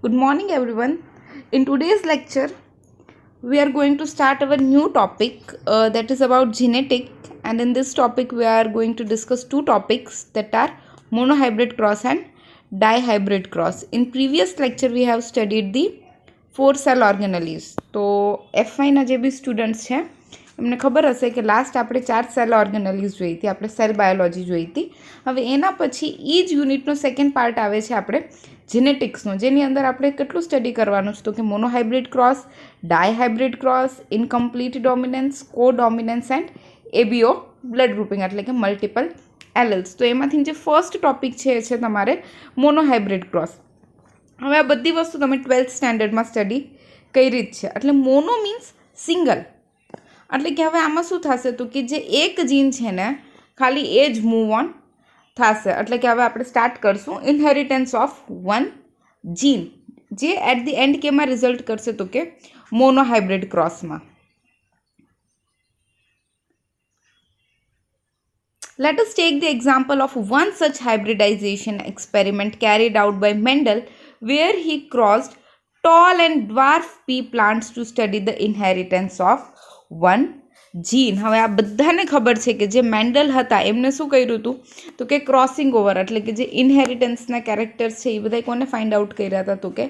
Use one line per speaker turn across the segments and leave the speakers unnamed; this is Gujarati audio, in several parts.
Good morning, everyone. In today's lecture, we are going to start our new topic that is about genetic. And in this topic, we are going to discuss two topics that are monohybrid cross and dihybrid cross. In previous lecture, we have studied the 4 cell organelles. તો એફવાયના જે બી સ્ટુડન્ટ્સ છે એમને ખબર હશે કે લાસ્ટ આપણે 4 સેલ ઓર્ગેનલીઝ જોઈ હતી, આપણે સેલ બાયોલોજી જોઈ હતી. હવે એના પછી એ જ યુનિટનો સેકન્ડ પાર્ટ આવે છે આપણે જેનેટિક્સનો, જેની અંદર આપણે કેટલું સ્ટડી કરવાનું છે તો કે monohybrid cross, dihybrid cross, incomplete dominance, કો dominance and ABO blood grouping એટલે કે મલ્ટિપલ એલેલ્સ. તો એમાંથી જે ફર્સ્ટ ટોપિક છે એ છે તમારે મોનોહાઇબ્રિડ ક્રોસ. હવે આ બધી વસ્તુ તમે 12th સ્ટેન્ડર્ડમાં સ્ટડી કરી જ છે. એટલે મોનો મીન્સ સિંગલ, એટલે કે હવે આમાં શું થશે તો કે જે એક જીન છે ને ખાલી એ જ મૂવ ઓન થશે. એટલે કે હવે આપણે સ્ટાર્ટ કરશું ઇનહેરિટન્સ ઓફ વન જીન, જે એટ ધી એન્ડ કેમાં રિઝલ્ટ કરશે તો કે monohybrid ક્રોસમાં. Let us take the example of one such hybridization experiment carried out by Mendel, where he crossed tall and dwarf pea plants to study the inheritance of one gene. હવે આ બધાને ખબર છે કે જે મેન્ડલ હતા એમને શું કર્યું હતું તો કે ક્રોસિંગ ઓવર, એટલે કે જે ઇનહેરિટન્સના કેરેક્ટર્સ છે એ બધા કોને ફાઇન્ડ આઉટ કર્યા હતા તો કે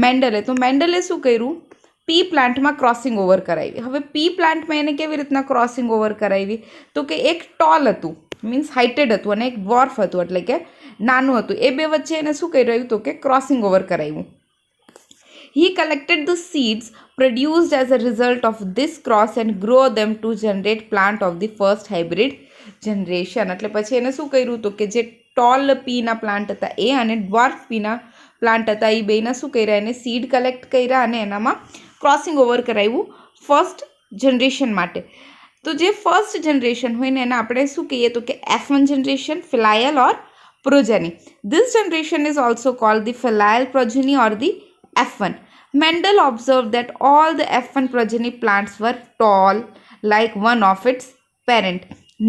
મેન્ડલે. તો મેન્ડલે શું કર્યું, પી પ્લાન્ટમાં ક્રોસિંગ ઓવર કરાવી. હવે પી પ્લાન્ટમાં એને કેવી રીતના ક્રોસિંગ ઓવર કરાવી તો કે એક ટોલ હતું, મીન્સ હાઇટેડ હતું, અને એક ડ્વોર્ફ હતું એટલે કે નાનું હતું. એ બે વચ્ચે એને શું કર્યું તો કે ક્રોસિંગ ઓવર કરાવ્યું. He collected the seeds produced as a result of this cross and grow them to generate plant of the first hybrid generation. એટલે પછી એને શું કર્યું તો કે જે ટોલ પીના પ્લાન્ટ હતા એ અને ડ્વાર્ફ પીના પ્લાન્ટ હતા એ બેના શું કર્યા, એને સીડ કલેક્ટ કર્યા અને એનામાં ક્રોસિંગ ઓવર કરાવ્યું ફર્સ્ટ જનરેશન માટે. તો જે ફર્સ્ટ જનરેશન હોય ને એને આપણે શું કહીએ તો કે F1 generation, filial or progeny. This generation is also called the filial progeny or the F1. Mendel observed that all the F1 progeny plants were tall like one of its parent.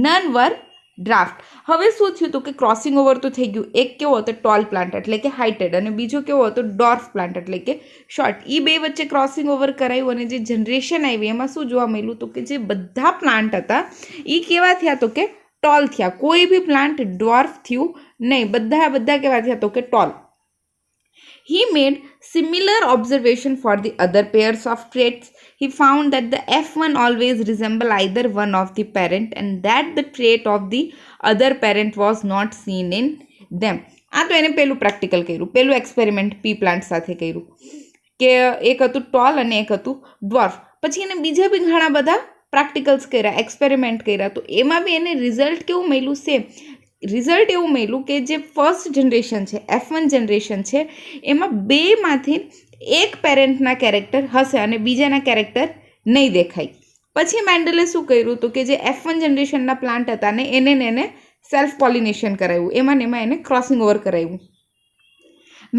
None were dwarf. હવે શું થયું તો કે ક્રોસિંગ ઓવર તો થઈ ગયું. એક કેવો હતો ટોલ પ્લાન્ટ એટલે કે હાઇટેડ, અને બીજો કેવો હતો ડોર્ફ પ્લાન્ટ એટલે કે શોર્ટ. એ બે વચ્ચે ક્રોસિંગ ઓવર કરાયું અને જે જનરેશન આવી એમાં શું જોવા મળ્યું તો કે જે બધા પ્લાન્ટ હતા એ કેવા થયા તો કે ટોલ થયા. કોઈ બી પ્લાન્ટ ડ્વાર્ફ થયું નહીં, બધા કેવા થયા તો કે toll. He made similar observation for the other pairs of traits. He found that the F1 always resemble either one of the parent and that the trait of the other parent was not seen in them. આ તો એને પેલું પ્રેક્ટિકલ કર્યું, પેલું એક્સપેરિમેન્ટ પી પ્લાન્ટ સાથે કર્યું કે એક હતું ટોલ અને એક હતું ડ્વાર્ફ. પછી એને બીજા બી ઘણા બધા પ્રેક્ટિકલ્સ કર્યા, એક્સપેરિમેન્ટ કર્યા. તો એમાં બી એને રિઝલ્ટ કેવું મળ્યું, સેમ રિઝલ્ટ એવું મળ્યું કે જે ફર્સ્ટ જનરેશન છે F1 જનરેશન છે એમાં બેમાંથી એક પેરેન્ટના કેરેક્ટર હશે અને બીજાના કેરેક્ટર નહીં દેખાય. પછી મેન્ડલે શું કર્યું તો કે જે F1 જનરેશનના પ્લાન્ટ હતા ને એને સેલ્ફ પોલિનેશન કરાવ્યું, એમાં એને ક્રોસિંગ ઓવર કરાવ્યું.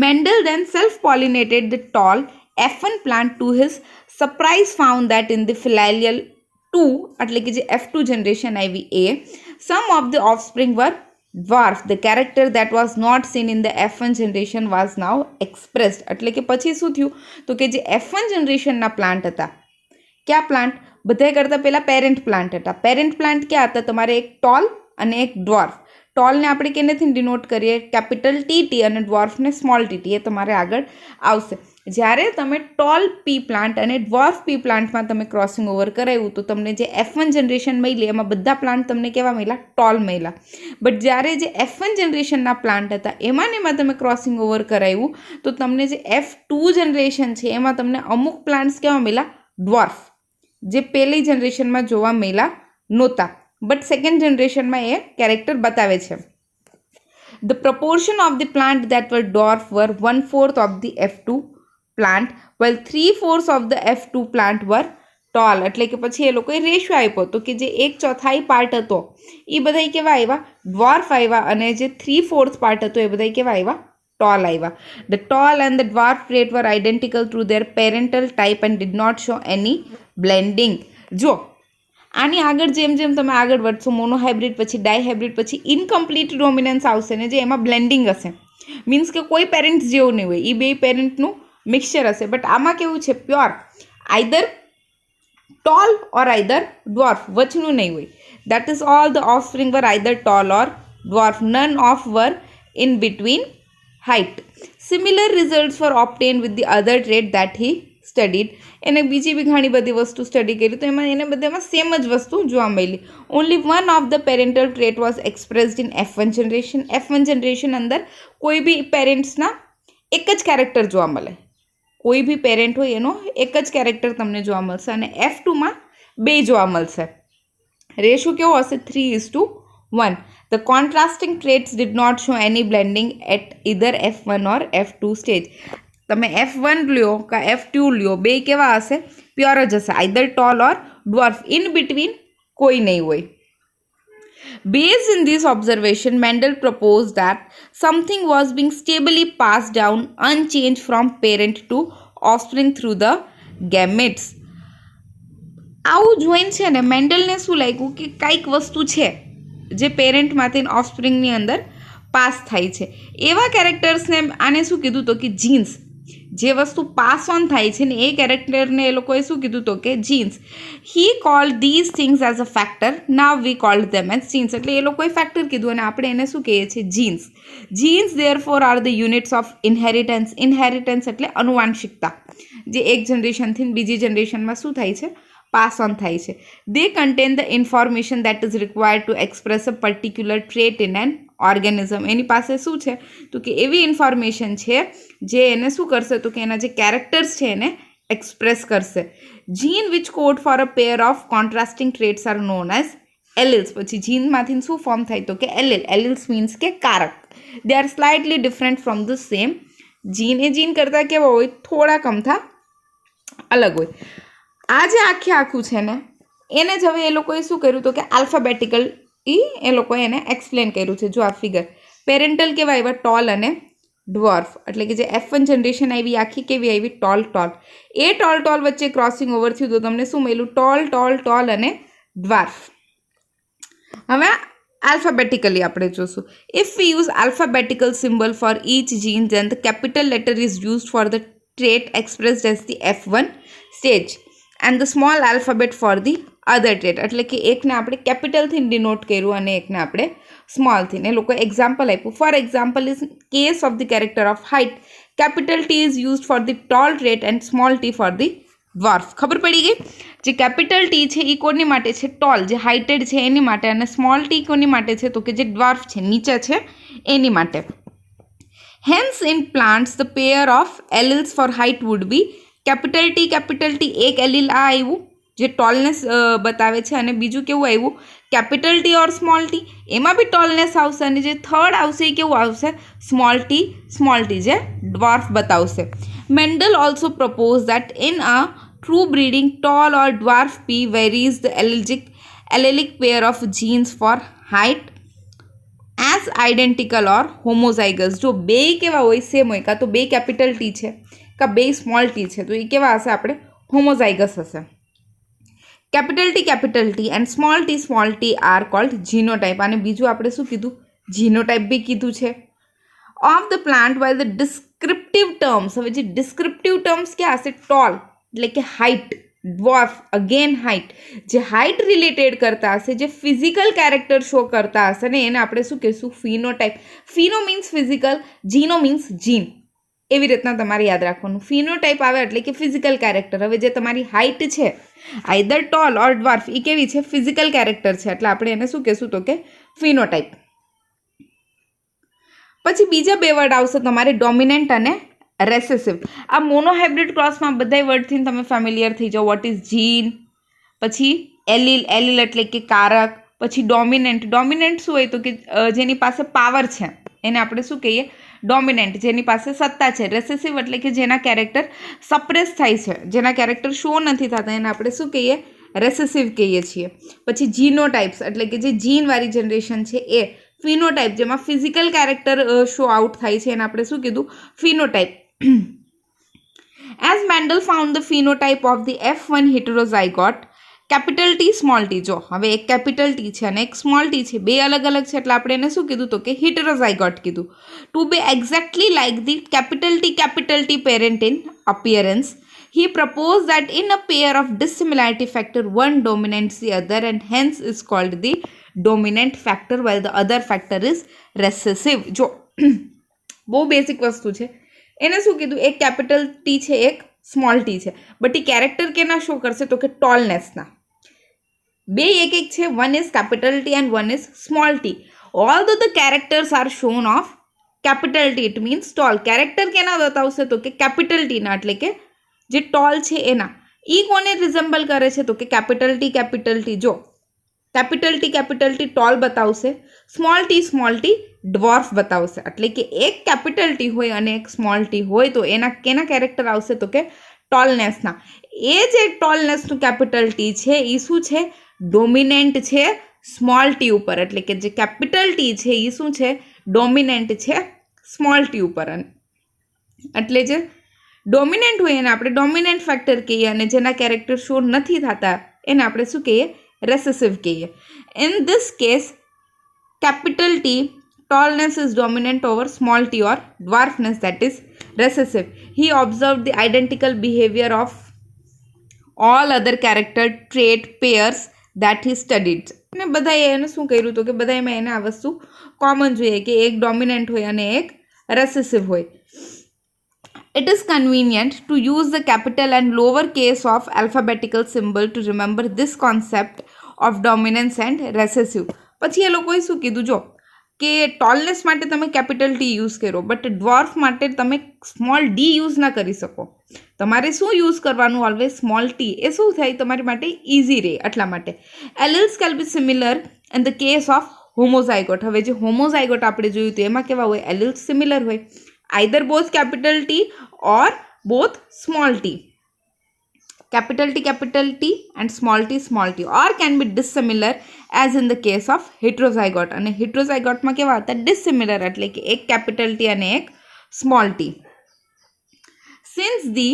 Mendel then self pollinated the tall F1 plant. To his surprise found that in the filial 2 એટલે કે જે F2 જનરેશન આવી એ some of the offspring were dwarf. The character that was not seen in the F1 generation was now expressed. એટલે કે પછી શું થયું તો કે જે F1 જનરેશનના પ્લાન્ટ હતા, કયા પ્લાન્ટ, બધાય કરતાં પહેલાં પેરેન્ટ પ્લાન્ટ હતા. પેરેન્ટ પ્લાન્ટ ક્યાં હતા તમારે, એક ટોલ અને એક ડ્વાર્ફ. ટોલને આપણે કેનેથી ડિનોટ કરીએ, કેપિટલ ટીટી, અને ડ્વાર્ફને સ્મોલ ટીટી. એ તમારે આગળ આવશે. જ્યારે તમે ટોલ પી પ્લાન્ટ અને ડ્વાર્ફ પી પ્લાન્ટમાં તમે ક્રોસિંગ ઓવર કરાવ્યું તો તમને જે F1 જનરેશન મળી એમાં બધા પ્લાન્ટ તમને કેવા મળ્યા, ટોલ મળ્યા. બટ જ્યારે જે F1 જનરેશનના પ્લાન્ટ હતા એમાં તમે ક્રોસિંગ ઓવર કરાવ્યું તો તમને જે F2 જનરેશન છે એમાં તમને અમુક પ્લાન્ટ્સ કેવા મળ્યા, ડ્વાર્ફ, જે પહેલી જનરેશનમાં જોવા મળ્યા નહોતા. બટ સેકન્ડ જનરેશનમાં એ કેરેક્ટર બતાવે છે. The proportion of the plant that were dwarf were 1/4 of the F2 plant while 3/4 of the F2 plant were tall. એટલે કે પછી એ લોકોએ રેશિયો આપ્યો તો કે જે 1/4 પાર્ટ હતો એ બધા કેવા આવ્યા, ડ્વાર્ફ આવ્યા, અને જે 3/4 પાર્ટ હતો એ બધા કેવા આવ્યા, ટોલ આવ્યા. The tall and the dwarf trait were identical through their parental type and did not show any blending. જો આની આગળ જેમ જેમ તમે આગળ વધશો મોનોહાઇબ્રિડ પછી ડાયહાઇબ્રિડ પછી ઇનકમ્પ્લીટ ડોમિનન્સ આવશે ને જે એમાં બ્લેન્ડિંગ હશે, મીન્સ કે કોઈ પેરેન્ટ્સ જેવું નહીં હોય, એ બે પેરેન્ટનું મિક્સચર હશે. બટ આમાં કેવું છે, pure either tall or either dwarf, વચનું નહીં હોય. That is all the offspring were either tall or dwarf, none of were in between height. Similar results were obtained with the other trait that he studied. એને બીજી બી ઘણી બધી વસ્તુ સ્ટડી કરી તો એમાં એને બધામાં સેમ જ વસ્તુ જોવા મળી. Only one of the parental trait was expressed in F1 generation. F1 generation અંદર કોઈ બી પેરેન્ટ્સના એક જ કેરેક્ટર જોવા મળે. કોઈ બી પેરેન્ટ હોય એનો એક જ કેરેક્ટર તમને જોવા મળશે અને F2માં બે જોવા મળશે. રેશિયો કેવો હશે? 3:1. The contrasting traits did not show any blending at either F1 or F2 stage. તમે F1 લ્યો કે F2 લ્યો, બે કેવા હશે? પ્યોર જ હશે, either tall or dwarf, in between કોઈ નહીં હોય. Based on this observation, Mendel proposed that something was being stably passed down unchanged from parent to offspring through the gametes. આવું જોઈને છે ને મેન્ડલને શું લાગ્યું કે કંઈક વસ્તુ છે જે પેરેન્ટમાંથી ઓફસ્પ્રિંગની અંદર પાસ થાય છે. એવા કેરેક્ટર્સને આને શું કીધું તો કે જીન્સ. જે વસ્તુ પાસ ઓન થાય છે ને એ કેરેક્ટરને એ લોકોએ શું કીધું તો કે genes. He called these things as a factor, now we called them as genes. એટલે એ લોકોએ ફેક્ટર કીધું અને આપણે એને શું કહીએ છીએ? Jeans. Jeans therefore are the units of inheritance. Inheritance એટલે અનુવાંશિકતા, જે એક જનરેશનથી બીજી જનરેશનમાં શું થાય છે? પાસ ઓન થાય છે. They contain the information that is required to express a particular trait in an organism. એની પાસે શું છે તો કે એવી ઇન્ફોર્મેશન છે જે એને શું કરશે તો કે એના જે કેરેક્ટર્સ છે એને એક્સપ્રેસ કરશે. Gene which code for a pair of contrasting traits are known as alleles. પછી જીનમાંથી શું ફોર્મ થાય તો કે એલિલ. એલિલ્સ મીન્સ કે કારક. They are slightly different from the same gene. એ જીન કરતાં કેવા હોય? થોડા કમથા અલગ હોય. આ જે આખું છે ને એને જ હવે એ લોકોએ શું કર્યું તો કે આલ્ફાબેટિકલ એ લોકોએ એને એક્સપ્લેન કર્યું છે. જો આ ફિગર પેરેન્ટલ કેવા આવ્યા? ટોલ અને ડ્વોર્ફ. એટલે કે જે F1 જનરેશન આવી આખી કેવી આવી? ટોલ. એ ટોલ વચ્ચે ક્રોસિંગ ઓવર થયું તો તમને શું મળ્યું? ટોલ અને ડ્વાર્ફ. હવે આલ્ફાબેટિકલી આપણે જોશું. If we use alphabetical symbol for each gene then the capital letter is used for the trait expressed as the F1 stage and the small alphabet for the other trait. એટલે કે એકને આપણે કેપિટલથી ડિનોટ કર્યું અને એકને આપણે સ્મોલથી. એ લોકોએ એક્ઝામ્પલ આપ્યું. For example is case of the character of height, capital T is used for the tall trait and small t for the dwarf. ખબર પડી ગઈ? જે કેપિટલ T છે એ કોની માટે છે? ટોલ, જે હાઇટેડ છે એની માટે. અને સ્મોલ t કોની માટે છે તો કે જે ડ્વાર્ફ છે, નીચે છે એની માટે. Hence in plants the pair of alleles for height would be capital T. એક એલિલ આ આવ્યું જે ટોલનેસ બતાવે છે અને બીજું કેવું આવ્યું? કેપિટલ T ઓર સ્મોલ t. એમાં બી ટોલનેસ આવશે અને જે થર્ડ આવશે એ કેવું આવશે? સ્મોલ t જે ડ્વાર્ફ બતાવશે. Mendel also propose that in a true breeding tall or dwarf p varies the allelic pair of genes for height as identical or homozygous. જો બે કેવા હોય? સેમ હોય. કાં તો બે કેપિટલ T છે કાં બે સ્મોલ t છે તો એ કેવા હશે? આપણે હોમોઝાઇગસ હશે. Capital T and small t are called genotype. અને બીજું આપણે શું કીધું? જીનોટાઇપ બી કીધું છે. Of the plant while the descriptive terms. હવે જે ડિસ્ક્રિપ્ટિવ ટર્મ્સ ક્યાં હશે? ટોલ એટલે કે હાઇટ, ડ્વોર્ફ અગેન હાઇટ. જે હાઇટ રિલેટેડ કરતા હશે, જે ફિઝિકલ કેરેક્ટર શો કરતા હશે ને એને આપણે શું કહીશું? ફિનોટાઇપ. ફિનો મીન્સ ફિઝિકલ, જીનો મીન્સ જીન. એવી રીતના તમારે યાદ રાખવાનું. ફિનોટાઇપ આવે એટલે કે ફિઝિકલ કેરેક્ટર. હવે જે તમારી હાઇટ છે આઈધર ટોલ ઓર ડ્વાર્ફ એ કેવી છે? ફિઝિકલ કેરેક્ટર છે. એટલે આપણે એને શું કહીશું તો કે ફિનોટાઇપ. પછી બીજા બે વર્ડ આવશે તમારે ડોમિનન્ટ અને રેસેસિવ. આ મોનોહાઇબ્રિડ ક્રોસમાં બધા વર્ડથી તમે ફેમિલિયર થઈ જાઓ. વોટ ઇઝ જીન, પછી એલિલ એટલે કે કારક, પછી ડોમિનન્ટ. ડોમિનન્ટ શું હોય તો કે જેની પાસે પાવર છે એને આપણે શું કહીએ? ડોમિનન્ટ, જેની પાસે સત્તા છે. રેસેસિવ એટલે કે જેના કેરેક્ટર સપ્રેસ થાય છે, જેના કેરેક્ટર શો નથી થતા એને આપણે શું કહીએ? રેસેસિવ કહીએ છીએ. પછી જીનોટાઇપ્સ એટલે કે જે જીનવાળી જનરેશન છે એ. ફિનોટાઇપ જેમાં ફિઝિકલ કેરેક્ટર શો આઉટ થાય છે એને આપણે શું કીધું? Phenotype. As Mendel found the phenotype of the F1 heterozygote capital T small T. જો હવે એક કેપિટલ ટી છે અને એક સ્મોલ ટી છે, બે અલગ અલગ છે એટલે આપણે એને શું કીધું તો કે હિટરોઝાઇગોટ કીધું. To be exactly like the capital T parent in appearance, he proposed that in a pair of dissimilarity factor one dominates the other and hence is called the dominant factor while the other factor is recessive. જો બહુ બેસિક વસ્તુ છે. એને શું કીધું, એક કેપિટલ ટી છે એક સ્મોલ ટી છે, બટ એ કેરેક્ટર કેના શો કરશે તો કે ટોલનેસના. બે એક એક છે, one is capital T and one is small T. Although the characters are shown of capital T, it means tall. Character કેના બતાવશે તો કે કેપિટલ ટીના, એટલે કે જે ટોલ છે એના. ઈ કોને રિઝેમ્બલ કરે છે તો કે કેપિટલ ટી. જો કેપિટલ ટી ટોલ બતાવશે, સ્મોલ ટી ડ્વોર્ફ બતાવશે. એટલે કે એક કેપિટલ ટી હોય અને એક સ્મોલ ટી હોય તો એના કેના કેરેક્ટર આવશે તો કે ટોલનેસના. એ જે ટોલનેસનું કેપિટલ ટી છે એ શું છે, ડોમિનેન્ટ છે સ્મોલ ટી ઉપર. એટલે કે જે કેપિટલ ટી છે એ શું છે, ડોમિનેન્ટ છે સ્મોલ ટી ઉપર. એટલે જે ડોમિનેન્ટ હોય એને આપણે ડોમિનેન્ટ ફેક્ટર કહીએ અને જેના કેરેક્ટર શો નથી થતા એને આપણે શું કહીએ, રેસેસિવ કહીએ. In this case capital T tallness is dominant over small t or dwarfness, that is recessive. He observed the identical behavior of all other character trait pairs that he studied. અને બધાએ એને શું કર્યું તો કે બધામાં એને આ વસ્તુ કોમન જોઈએ કે એક ડોમિનન્ટ હોય અને એક રેસેસિવ હોય. It is convenient to use the capital and lower case of alphabetical symbol to remember this concept of dominance and recessive. પછી એ લોકોએ શું કીધું, જો કે ટોલનેસ માટે તમે કેપિટલ ટી યુઝ કરો, બટ ડ્વોર્ફ માટે તમે સ્મોલ ડી યુઝ ના કરી શકો. તમારે શું યુઝ કરવાનું, ઓલવેઝ સ્મોલ ટી. એ શું થાય તમારી માટે ઇઝી રહે એટલા માટે. Alleles can be similar in the case of homozygote. હવે જે હોમોઝાઇગોટ આપણે જોયું તો એમાં કેવા હોય, એલિલ્સ સિમિલર હોય, either both capital T or both small t. Capital T and small t or can be dissimilar as in the case of heterozygote. અને heterozygote માં કેવા હતા, dissimilar, એટલે કે એક capital T અને એક small t. Since the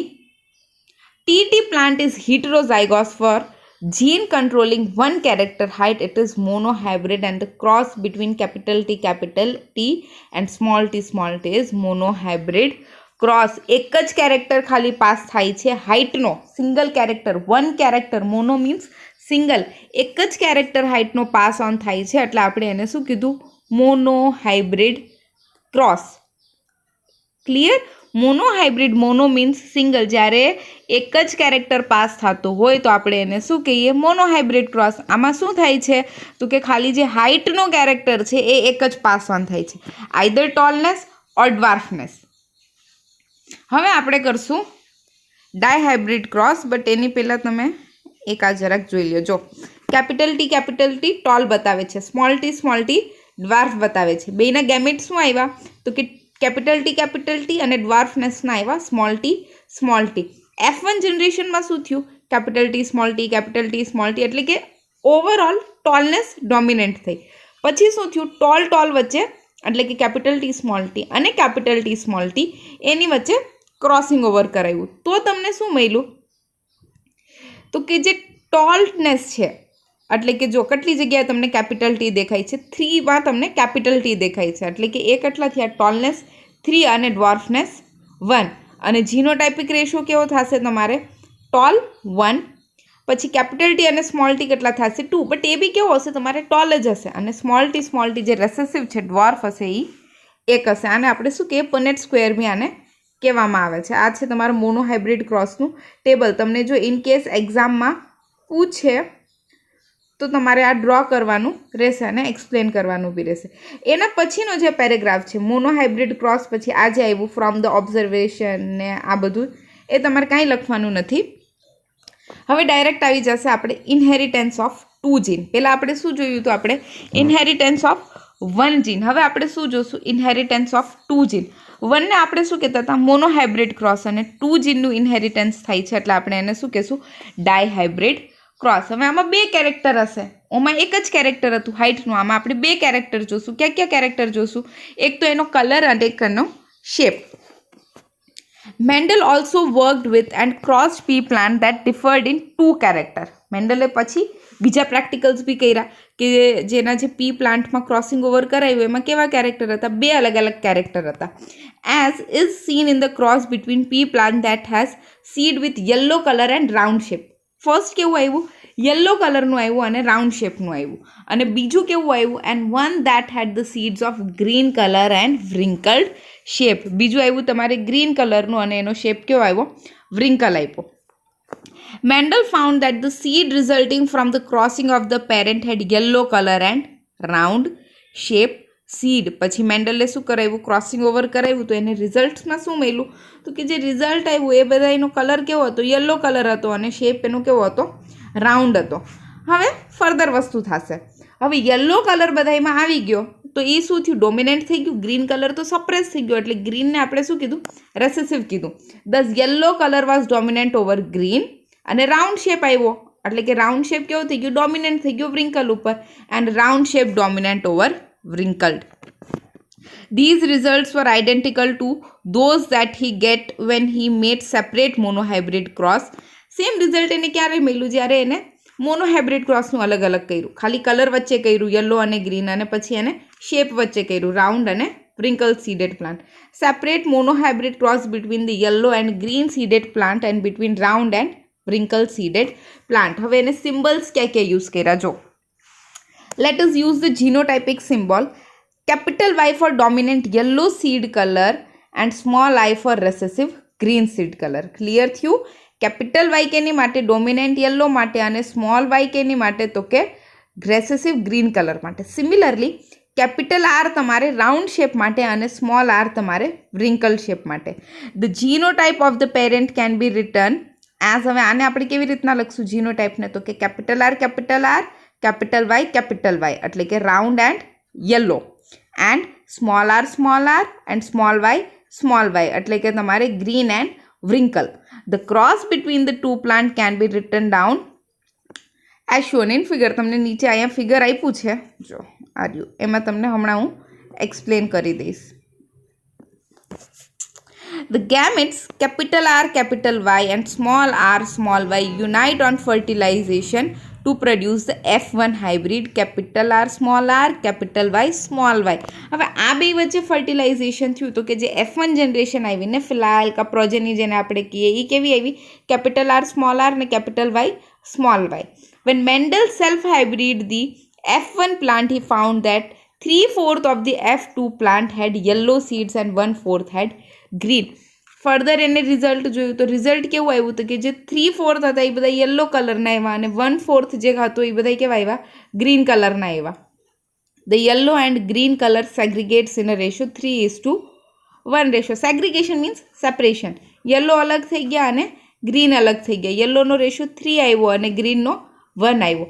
TT plant is heterozygous for gene controlling one character height, it is monohybrid and the cross between capital T and small t is monohybrid cross. એક જ કેરેક્ટર ખાલી પાસ થાય છે હાઇટનો, single character, one character. Mono means single, એક જ કેરેક્ટર હાઇટનો પાસ ઓન થાય છે એટલે આપણે એને શું કીધું, monohybrid cross. Clear? Monohybrid, mono means single, જ્યારે એક જ કેરેક્ટર પાસ થતો હોય તો આપણે એને શું કહીએ, મોનોહાઇબ્રિડ ક્રોસ. આમાં શું થાય છે તો કે ખાલી જે હાઇટનો કેરેક્ટર છે એ એક જ પાસ ઓન થાય છે, આઈધર ટોલનેસ ઓર ડ્વાર્ફનેસ. હવે આપણે કરશું ડાયહાઇબ્રિડ ક્રોસ, બટ એની પહેલાં તમે એક આ જરાક જોઈ લો. જો કેપિટલ ટી ટોલ બતાવે છે, સ્મોલ ટી ડ્વાર્ફ બતાવે છે. બેના ગેમેટ શું આવ્યા તો કે કેપિટલ ટી અને ડ્વાર્ફનેસના આવ્યા સ્મોલ ટી. F1 જનરેશનમાં શું થયું, કેપિટલ ટી સ્મોલ ટી, એટલે કે ઓવરઓલ ટોલનેસ ડોમિનેન્ટ થઈ. પછી શું થયું, ટોલ વચ્ચે, એટલે કે કેપિટલ ટી સ્મોલ ટી અને કેપિટલ ટી સ્મોલ ટી એની વચ્ચે ક્રોસિંગ ઓવર કરાવ્યું. તો તમને શું મળ્યું તો કે જે ટોલનેસ છે, એટલે કે જો કેટલી જગ્યાએ તમને કેપિટલ ટી દેખાય છે, 3માં તમને કેપિટલ ટી દેખાય છે. એટલે કે એ કેટલા થયા, ટોલનેસ 3 અને ડ્વાર્ફનેસ 1. અને જીનોટાઇપિક રેશિયો કેવો થશે તમારે, ટોલ 1, પછી કેપિટલ ટી અને સ્મોલ ટી કેટલા થશે 2, બટ એ બી કેવો હશે તમારે ટોલ જ હશે. અને સ્મોલ ટી જે રેસેસિવ છે, ડ્વાર્ફ હશે, એ 1 હશે. આને આપણે શું કહીએ, પનેટ સ્ક્વેર બી આને કહેવામાં આવે છે. આ છે તમારું મોનોહાઇબ્રિડ ક્રોસનું ટેબલ. તમને જો ઇન કેસ એક્ઝામમાં પૂછે તો તમારે આ ડ્રો કરવાનું રહેશે અને એક્સપ્લેન કરવાનું બી રહેશે. એના પછીનો જે પેરેગ્રાફ છે, મોનોહાઇબ્રિડ ક્રોસ પછી આ જે આવ્યું ફ્રોમ ધ ઓબ્ઝર્વેશન ને આ બધું, એ તમારે કાંઈ લખવાનું નથી. હવે ડાયરેક્ટ આવી જશે આપણે ઇનહેરિટન્સ ઓફ 2 જીન. પહેલાં આપણે શું જોયું હતું, આપણે ઇનહેરિટન્સ ઓફ 1 જીન. હવે આપણે શું જોશું, ઇનહેરિટન્સ ઓફ 2 જીન. 1ને આપણે શું કહેતા હતા, મોનોહાઇબ્રિડ ક્રોસ, અને 2 જીનનું ઇનહેરિટન્સ થાય છે એટલે આપણે એને શું કહેશું, ડાયહાઇબ્રિડ ક્રોસ. હવે આમાં 2 કેરેક્ટર હશે, ઓમાં એક જ કેરેક્ટર હતું હાઇટનું, આમાં આપણે 2 કેરેક્ટર જોશું. ક્યાં કેરેક્ટર જોશું, એક તો એનો કલર અને એક એનો shape. Mendel also worked with and crossed pea plant that differed in two character. મેન્ડલે પછી બીજા પ્રેક્ટિકલ્સ બી કર્યા કે જેના જે પી પ્લાન્ટમાં ક્રોસિંગ ઓવર કરાયું એમાં કેવા કેરેક્ટર હતા, બે અલગ અલગ કેરેક્ટર હતા. As is seen in the cross between P plant that has seed with yellow colour and round shape. First કેવું આવ્યું, યલો કલરનું આવ્યું અને રાઉન્ડ શેપનું આવ્યું. અને બીજું કેવું આવ્યું, and one that had the seeds of green colour and wrinkled shape. બીજું આવ્યું તમારે ગ્રીન કલરનું અને એનો શેપ કેવો આવ્યો, વ્રિંકલ આપ્યો. Mendel found that the seed resulting from the crossing of the parent had yellow color and round shape seed. પછી મેન્ડલે શું કરાવ્યું, ક્રોસિંગ ઓવર કરાવ્યું તો એને રિઝલ્ટ્સમાં શું મળ્યું, તો કે જે રિઝલ્ટ આવ્યું એ બધા એનો કલર કેવો હતો, યલો કલર હતો અને શેપ એનો કેવો હતો, રાઉન્ડ હતો. હવે ફર્ધર વસ્તુ થશે. હવે યલો કલર બધામાં આવી ગયો તો એ શું થયું, ડોમિનેન્ટ થઈ ગયું. ગ્રીન કલર તો સપ્રેસ થઈ ગયો એટલે ગ્રીનને આપણે શું કીધું, રેસેસિવ કીધું. દસ yellow colour was dominant over green અને રાઉન્ડ શેપ આવ્યો એટલે કે રાઉન્ડ શેપ કેવો થઈ ગયો, ડોમિનેન્ટ થઈ ગયો વ્રિંકલ ઉપર and round shape dominant over wrinkled. These results were identical to those that he get when he made separate monohybrid cross. Same result એને ક્યારે મળ્યું, જ્યારે એને મોનોહાઇબ્રિડ ક્રોસનું અલગ અલગ કર્યું, ખાલી કલર વચ્ચે કર્યું યલો અને ગ્રીન અને પછી એને શેપ વચ્ચે કર્યું રાઉન્ડ અને wrinkle seeded plant. Separate monohybrid cross between the yellow and green seeded plant and between round and wrinkle seeded plant. હવે એને સિમ્બલ્સ ક્યાં ક્યાં યુઝ કર્યા જો. Let us use the genotypic symbol. Capital Y for dominant yellow seed color and small I for recessive green seed color. Clear થયું? કેપિટલ વાય કેની માટે, ડોમિનેન્ટ યલો માટે અને સ્મોલ વાય કેની માટે, તો કે રેસેસિવ ગ્રીન કલર માટે. સિમિલરલી કેપિટલ આર તમારે રાઉન્ડ શેપ માટે અને સ્મોલ આર તમારે વ્રિંકલ શેપ માટે. The genotype of the parent can be return as, હવે આને આપણે કેવી રીતના લખશું જીનોટાઇપને, તો કે કેપિટલ આર કેપિટલ વાય એટલે કે round and yellow and small R and small Y એટલે કે તમારે green and wrinkle. The cross between the two plant can be written down as shown in figure. તમને નીચે અહીંયા ફિગર આપ્યું છે જો આર્યું, એમાં તમને હમણાં હું એક્સપ્લેન કરી દઈશ. The gametes capital R capital Y and small r small y unite on fertilization to produce the F1 hybrid capital R capital Y small y. હવે આ બે વચ્ચે ફર્ટિલાઇઝેશન થયું તો કે જે F1 જનરેશન આવી ને ફિલહાલ કા પ્રોજેની જેને આપણે કહીએ એ કેવી આવી, કેપિટલ R ને capital Y small y. When Mendel self hybrid the F1 plant, he found that 3/4 of the F2 plant had yellow seeds and 1/4 had green. Further એને રિઝલ્ટ જોયું તો રિઝલ્ટ કેવું આવ્યું તો કે જે 3/4 હતા એ બધા યલો કલરના આવ્યા અને 1/4 જે હતો એ બધા કેવા આવ્યા, ગ્રીન કલરના આવ્યા. The yellow and green colour segregates in a ratio 3:1 ratio. Segregation means separation. Yellow અલગ થઈ ગયા અને ગ્રીન અલગ થઈ ગયા. યલોનો રેશિયો 3 આવ્યો અને ગ્રીનનો 1 આવ્યો.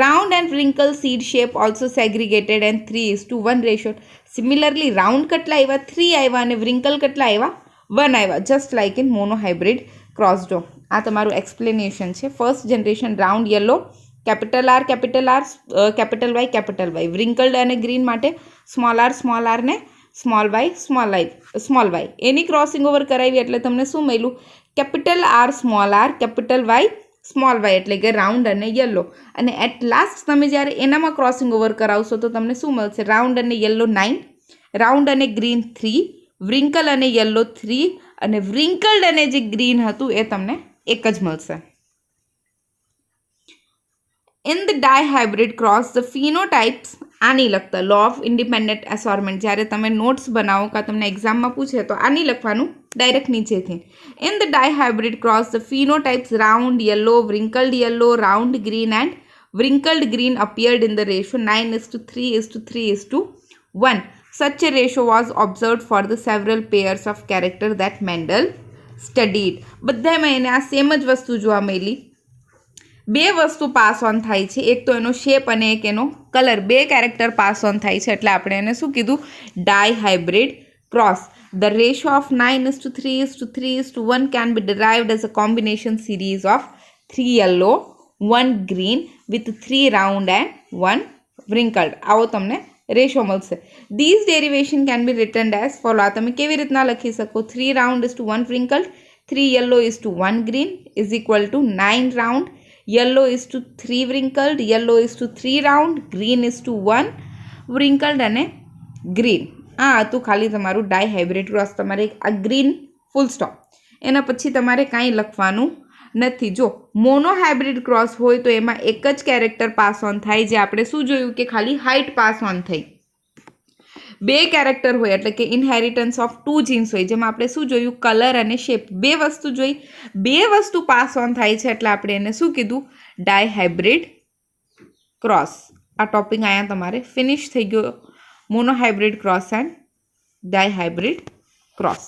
Round and wrinkle seed shape also segregated and 3:1 ratio. Similarly round કેટલા આવ્યા, 3 આવ્યા અને wrinkle કેટલા આવ્યા, 1 આવ્યા. જસ્ટ લાઇક ઇન મોનોહાઇબ્રિડ ક્રોસડો. આ તમારું એક્સપ્લેનેશન છે. First generation round yellow, capital R capital Y, wrinkled અને ગ્રીન માટે સ્મોલ આર ને સ્મોલ વાય એની ક્રોસિંગ ઓવર કરાવી એટલે તમને શું મળ્યું, capital R capital Y small Y એટલે કે રાઉન્ડ અને યલો. અને એટ લાસ્ટ તમે જ્યારે એનામાં ક્રોસિંગ ઓવર કરાવશો તો તમને શું મળશે, રાઉન્ડ અને યલો 9, રાઉન્ડ અને ગ્રીન 3, wrinkle અને યલો 3 અને wrinkled અને જે ગ્રીન હતું એ તમને એક જ મળશે. In the dihybrid cross the phenotypes, આની લખતા લો ઓફ ઇન્ડિપેન્ડન્ટ એસોર્ટમેન્ટ, જ્યારે તમે નોટ્સ બનાવો કાં તમને એક્ઝામમાં પૂછે તો આની લખવાનું ડાયરેક્ટ નીચેથી. In the dihybrid cross the phenotypes round yellow, wrinkled yellow, round green and wrinkled green appeared in the ratio 9:3:3:1. Such a ratio was observed for the several pairs of character that Mendel studied. બધામાં એને આ સેમ જ વસ્તુ જોવા મળી. બે વસ્તુ પાસ ઓન થાય છે, એક તો એનો શેપ અને એક એનો કલર. બે કેરેક્ટર પાસ ઓન થાય છે એટલે આપણે એને શું કીધું, dihybrid cross. The ratio of 9:3:3:1 can be derived as a combination series of 3 yellow, 1 green with 3 round and 1 wrinkled. આવો તમને રેશો મળશે. These derivation can be written as follow. આ તમે કેવી રીતના લખી શકો? 3 round is to 1 wrinkled, 3 yellow is to 1 green is equal to 9 round. Yellow is to 3 wrinkled, yellow is to 3 round, green is to 1 wrinkled અને green. આ હતું ખાલી તમારું ડાયહાઇબ્રિડ ક્રોસ. તમારે આ ગ્રીન ફૂલ સ્ટોપ, એના પછી તમારે કાંઈ લખવાનું નથી. જો મોનોહાઇબ્રિડ ક્રોસ હોય તો એમાં એક જ કેરેક્ટર પાસ ઓન થાય, જે આપણે શું જોયું કે ખાલી હાઇટ પાસ ઓન થઈ. બે કેરેક્ટર હોય એટલે કે ઇનહેરિટન્સ ઓફ 2 જીન્સ હોય, જેમાં આપણે શું જોયું? કલર અને શેપ, બે વસ્તુ જોઈ. બે વસ્તુ પાસ ઓન થાય છે એટલે આપણે એને શું કીધું? Dihybrid cross. આ ટોપિક અહીંયા તમારે ફિનિશ થઈ ગયો, monohybrid cross and dihybrid cross.